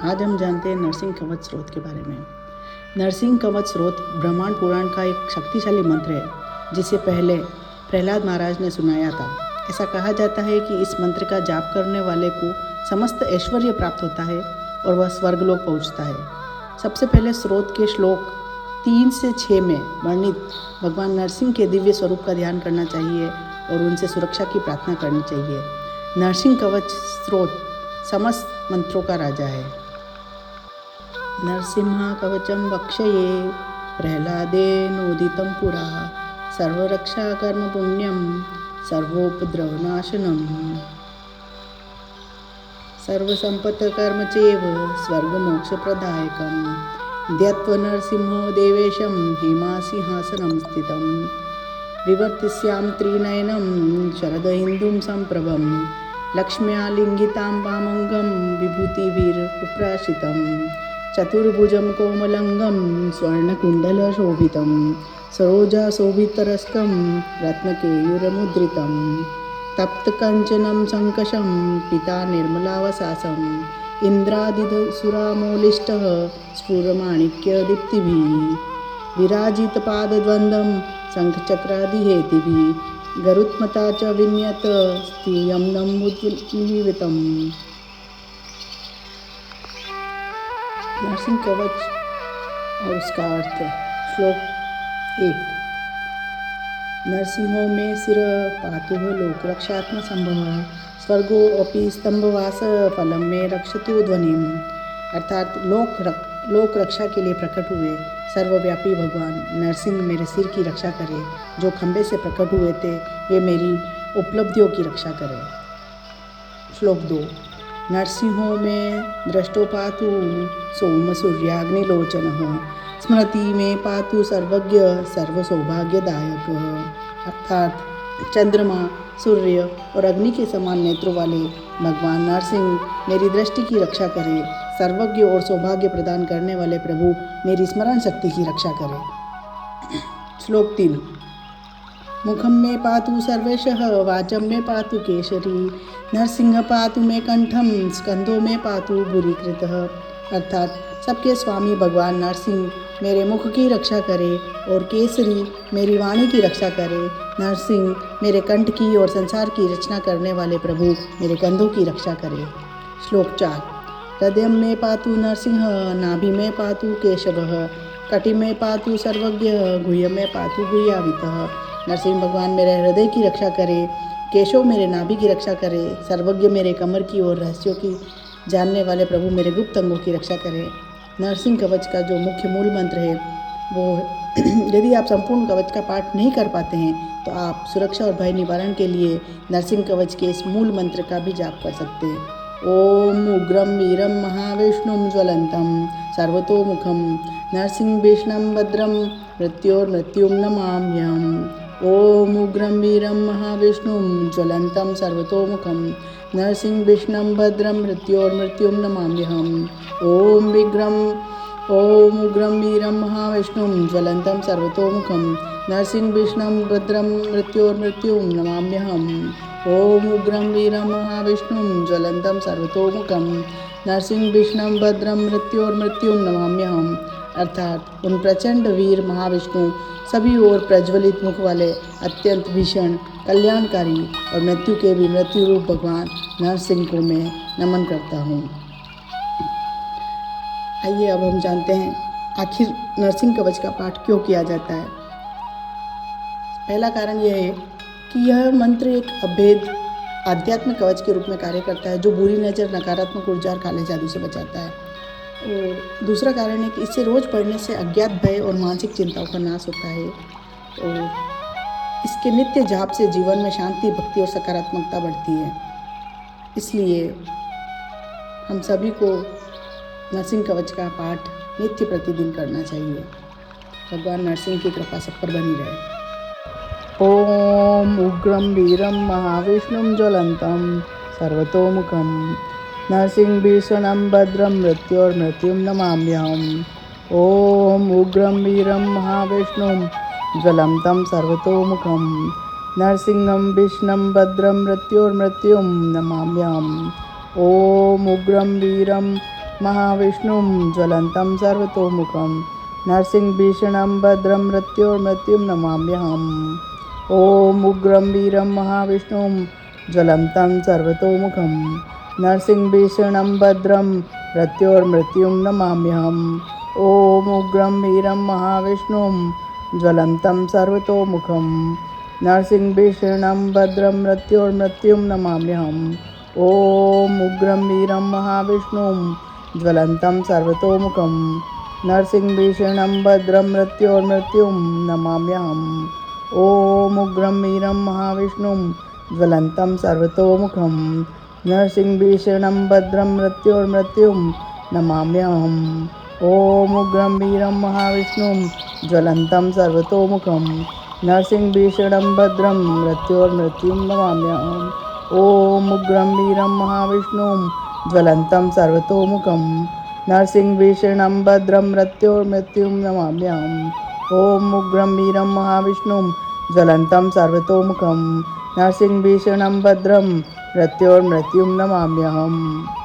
आज हम जानते हैं नरसिंह कवच स्रोत के बारे में। नरसिंह कवच स्रोत ब्रह्मांड पुराण का एक शक्तिशाली मंत्र है जिसे पहले प्रहलाद महाराज ने सुनाया था। ऐसा कहा जाता है कि इस मंत्र का जाप करने वाले को समस्त ऐश्वर्य प्राप्त होता है और वह स्वर्गलोक पहुंचता है। सबसे पहले स्रोत के श्लोक 3 से 6 में वर्णित भगवान नरसिंह के दिव्य स्वरूप का ध्यान करना चाहिए और उनसे सुरक्षा की प्रार्थना करनी चाहिए। नरसिंह कवच स्रोत समस्त मंत्रों का राजा है। नरसिंह कवचम वक्षये प्रह्लादेनोदितं पुरा सर्वरक्षा कर्म पुण्यम सर्वोपद्रवनाशनम सर्वसंपत्कर्म चैव स्वर्गमोक्षप्रदायकं ध्यत्वा नरसिंहो देवेशं हेमासिंहासनं स्थितं विवर्तिस्यां त्रिनयनं शरदहिन्दुं सम्प्रभं लक्ष्म्यालिङ्गितां वामङ्गं विभूतिभिरुप्राशितं चतुर्भुजं कोमलंगं स्वर्णकुण्डलशोभितं सरोजाशोभितरस्कं रत्नकेयूरमुद्रितं तप्तकञ्चनं सङ्कशं पिता निर्मलावसासं इन्द्रादिसुरामौलिष्टः स्फुरमाणिक्यदीप्तिभिः विराजितपादद्वन्द्वं शङ्खचक्रादिहेतिभिः गरुत्मता च विन्यत स्थियं नमुद्विवितं। नरसिंह कवच और उसका अर्थ। श्लोक 1। नरसिंहो में सिर पातुः लोक रक्षात्म संभव स्वर्गो अपि स्तंभवास फलम में रक्षतु ध्वनिम। अर्थात लोक रक्षा के लिए प्रकट हुए सर्वव्यापी भगवान नरसिंह मेरे सिर की रक्षा करे। जो खंबे से प्रकट हुए थे वे मेरी उपलब्धियों की रक्षा करे। श्लोक 2। नरसिंहो में दृष्टो पातु सोम सूर्याग्निलोचनः स्मृति में पातु सर्वज्ञ सर्वसौभाग्यदायक। अर्थात चंद्रमा सूर्य और अग्नि के समान नेत्रों वाले भगवान नरसिंह मेरी दृष्टि की रक्षा करे। सर्वज्ञ और सौभाग्य प्रदान करने वाले प्रभु मेरी स्मरण शक्ति की रक्षा करे। श्लोक 3। मुखम में पातु सर्वेशः वाचम में पातु केशरी नरसिंह पातु में कंठम स्कंधों में पातु भूरिकृतः। अर्थात सबके स्वामी भगवान नरसिंह मेरे मुख की रक्षा करे और केसरी मेरी वाणी की रक्षा करे। नरसिंह मेरे कंठ की और संसार की रचना करने वाले प्रभु मेरे कंधों की रक्षा करे। श्लोक 4। हृदय में पातु नरसिंह नाभि में पातु केशवः कटि में पातु सर्वज्ञ गुह्य में पातु गुह्यावितः। नरसिंह भगवान मेरे हृदय की रक्षा करे, केशव मेरे नाभि की रक्षा करे, सर्वज्ञ मेरे कमर की और रहस्यों की जानने वाले प्रभु मेरे गुप्त अंगों की रक्षा करे। नरसिंह कवच का जो मुख्य मूल मंत्र है वो यदि आप संपूर्ण कवच का पाठ नहीं कर पाते हैं तो आप सुरक्षा और भय निवारण के लिए नरसिंह कवच के इस मूल मंत्र का भी जाप कर सकते हैं। ओम उग्रम वीरम महाविष्णुं ज्वलंतं सर्वतोमुखं नरसिंहभीषणं भद्रं मृत्योर्मृत्युं नमाम्यहम्। ओम उग्रं वीरं महाविष्णुं ज्वलंतं सर्वतोमुखं नरसिंहभीषणं भद्रं मृत्योर्मृत्युं नमाम्यहम्। ओम उग्रं वीरं महाविष्णुं ज्वलंतं सर्वतोमुखं नरसिंहभीषणं भद्रं मृत्योर्मृत्युं नमाम्यहम्। ओम उग्रं वीरं महाविष्णुं ज्वलंतं सर्वतोमुखं नरसिंहभीषणं भद्रं मृत्योर्मृत्युं नमाम्यहम्। अर्थात उन प्रचंड वीर महाविष्णु सभी ओर प्रज्वलित मुख वाले अत्यंत भीषण कल्याणकारी और मृत्यु के भी मृत्यु रूप भगवान नरसिंह को मैं नमन करता हूँ। आइए अब हम जानते हैं आखिर नरसिंह कवच का पाठ क्यों किया जाता है। पहला कारण यह है कि यह मंत्र एक अभेद आध्यात्मिक कवच के रूप में कार्य करता है जो बुरी नज़र, नकारात्मक ऊर्जा और काले जादू से बचाता है। और दूसरा कारण है कि इसे रोज़ पढ़ने से अज्ञात भय और मानसिक चिंताओं का नाश होता है। और इसके नित्य जाप से जीवन में शांति, भक्ति और सकारात्मकता बढ़ती है। इसलिए हम सभी को नरसिंह कवच का पाठ नित्य प्रतिदिन करना चाहिए। भगवान नरसिंह की कृपा सब पर बनी रहे। ओम उग्रं वीरं महाविष्णुं ज्वलंतं सर्वतोमुखं नरसिंहभीषणं भद्रं मृत्योर्मृत्युं नमाम्यहम्। ओम उग्रं वीरं महाविष्णुं ज्वलंतं सर्वतोमुखं नरसिंहभीषणं भद्रं मृत्योर्मृत्युं नमाम्यहम्। ओम उग्रं वीरं महाविष्णुं ज्वलन्तं सर्वतोमुखं नरसिंहभीषणं भद्रं मृत्योर्मृत्युं नमाम्यहम्। ॐ उग्रं वीरं महाविष्णुं ज्वलन्तं सर्वतोमुखं नरसिंहभीषणं भद्रं मृत्योर्मृत्युं नमाम्यहम्। ॐ उग्रं वीरं महाविष्णुं ज्वलन्तं सर्वतोमुखं नरसिंहभीषणं भद्रं मृत्योर्मृत्युं नमाम्यहम्। ॐ उग्रं वीरं महाविष्णुं ज्वलन्तं सर्वतोमुखं नरसिंहभीषणं भद्रं मृत्योर्मृत्युं नमाम्यहम्। ॐ उग्रं वीरं महाविष्णुं ज्वलन्तं सर्वतोमुखं नरसिंहभीषणं भद्रं मृत्योर्मृत्युं नमाम्यहम्। ॐ उग्रं वीरं महाविष्णुं ज्वलन्तं सर्वतोमुखं नरसिंहभीषणं भद्रं मृत्योर्मृत्युं नमाम्यहम्। ॐ उग्रं वीरं महाविष्णुं ज्वलन्तं सर्वतोमुखं नरसिंहभीषणं भद्रं मृत्योर्मृत्युं नमाम्यहम्। ॐ उग्रं वीरं महाविष्णुं ज्वलन्तं सर्वतोमुखं नरसिंहभीषणं भद्रं मृत्योर्मृत्युं नमाम्यहम्।